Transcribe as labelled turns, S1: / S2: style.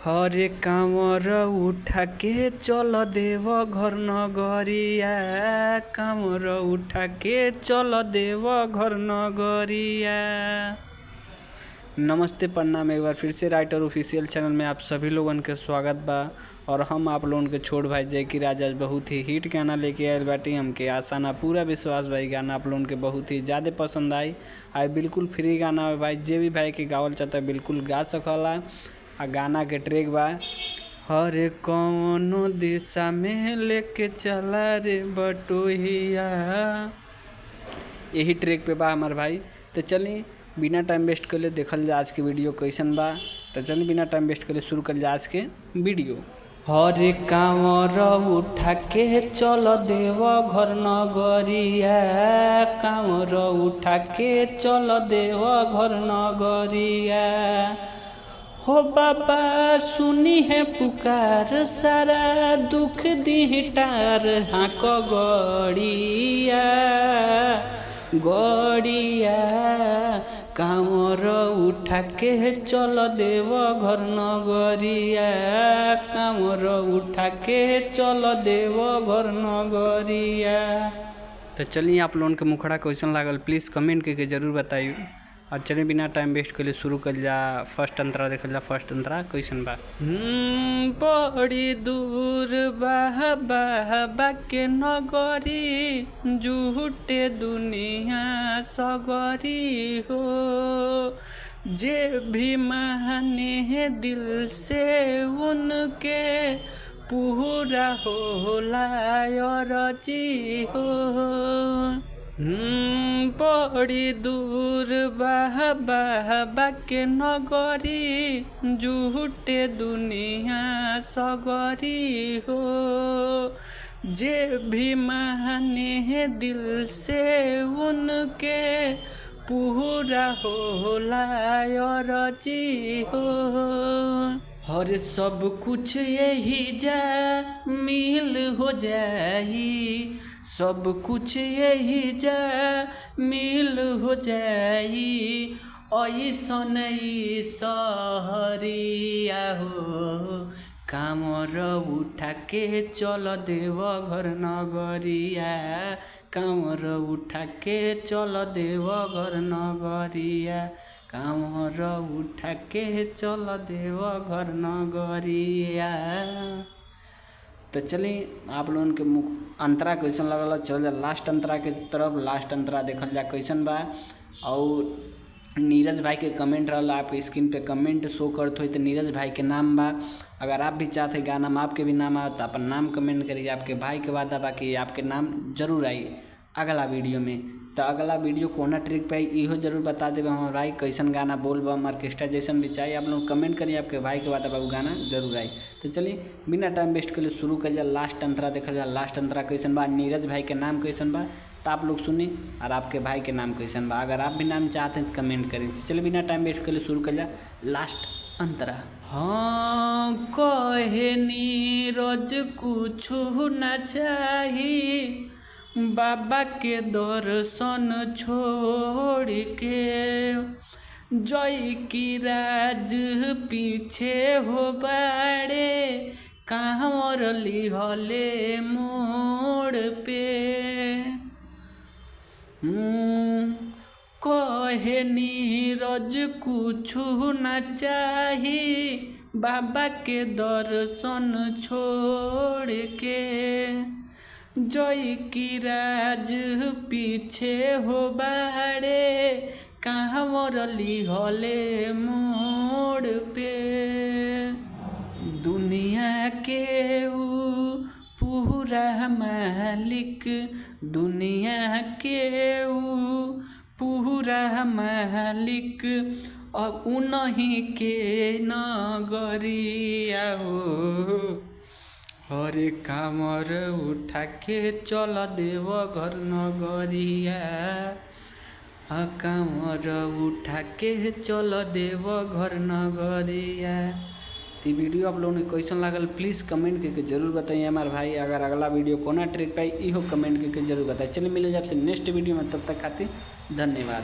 S1: हरे कामर उठा के चल देव घर नगरिया। कामर उठा के चल देव घर नगरिया। नमस्ते, प्रणाम। एक बार फिर से राइटर ऑफिशियल चैनल में आप सभी लोगन के स्वागत बा। और हम आप लोगन के छोट भाई जैकी राजा बहुत ही हिट गाना लेके आयल बाटी। हमके आशा ना पूरा विश्वास भाई गाना आप लोगन के बहुत ही ज़्यादा पसंद आई। बिल्कुल फ्री गाना है भाई, जे भी भाई के गावल चाहता है बिल्कुल गा सकला। गाना के ट्रैक बा हरे कौनो दिशा में लेके चला रे बटोहिया। यही ट्रैक पे बा हमार भाई। तो चलिए बिना टाइम वेस्ट कर ले देखल जा आज के वीडियो कैसन बा। तो चलिए बिना टाइम वेस्ट कर ले शुरू कर जा आज के वीडियो। हरे कामर उठा के चल देव घर नगरिया। कामर उठा के चल देव घर नगरिया। हो बाबा सुनी है पुकार, सारा दुख दी टार। हाँक गड़िया गड़िया। कामर उठा के चल देव घर नगरिया। कामर उठा के चल देव घर नगरिया। तो चलिए आप लोगों के मुखड़ा क्वेश्चन लागल प्लीज़ कमेंट करके ज़रूर बताइए। और चलिए बिना टाइम वेस्ट के लिए शुरू कर जा। फर्स्ट अंतरा देखल जा। फर्स्ट अंतरा क्वेश्चन बा बड़ी दूर बाबा के नगरी, झूठे दुनिया सगरी हो। जे भी माने दिल से उनके पूरा होला रजी हो। बड़ी दूर बाबा के नगरी, झूठे दुनिया सगरी हो। जे भी माने दिल से उनके पूरा होला रजी हो। हर सब कुछ यही जा मिल हो जाई, सब कुछ यही जा मिल हो जाई। ऐसन सहरिया हो। कामर उठा के चल देव घर नगरिया। कामर उठा के चल देव घर नगरिया। कामर उठा के चल देव घर नगरिया। तो चलिए आप लोगन के मुख अंतरा कैसन लगल चल जा लास्ट अंतरा के तरफ। लास्ट अंतरा देखल जा कैसन बा। और नीरज भाई के कमेंट रहा आप स्क्रीन पे कमेंट शो करते हो तो नीरज भाई के नाम बा। अगर आप भी चाहते गाना में आपके भी नाम आए तो अपन नाम कमेंट करिए। आपके भाई के वादा बाकी आपके नाम जरूर आई अगला वीडियो में। तो अगला वीडियो कोना ट्रिक पे इहो जरूर बता देवे हमारे भाई कैसन गाना बोल बम ऑर्केस्ट्रा जैसन भी चाहिए आप लोग कमेंट करिए। आपके भाई के बाद बाबू गाना जरूर आई। तो चलिए बिना टाइम वेस्ट के लिए शुरू कर जा। लास्ट अंतरा देखा जा। लास्ट अंतरा कैसन बा, नीरज भाई के नाम कैसन बा तो आप लोग सुनी। और आपके भाई के नाम कैसन बा अगर आप भी नाम चाहते हैं तो कमेंट करें। तो चलिए बिना टाइम वेस्ट के लिए शुरू कर जा लास्ट अंतरा। हाँ कहे नीरज कुछ न चाहिए, बाबा के दर्शन छोड़ के। जय की राज पीछे हो बाड़े, कांवर लिहले मोड़ पे। कहे नीरज कुछ न चाहिए, बाबा के दर्शन छोड़ के। जय की राज पीछे हो बाड़े, कांवर लिहले मोड़ पे। दुनिया के ऊ पूरा मालिक, दुनिया के ऊ पूरा मालिक। और उन्हीं के नगरिया हो। हरे कामर उठा के चल देव घर नगरिया। कामर उठा के चल देव घर नगरिया। तो वीडियो आप लोगों ने कैसन लागल प्लीज़ कमेंट करके जरूर बताइए हमारे भाई। अगर अगला वीडियो कोना ट्रिक पाई इहो कमेंट करके जरूर बताइए। चलिए मिले आपसे नेक्स्ट वीडियो में, तब तक खातिर धन्यवाद।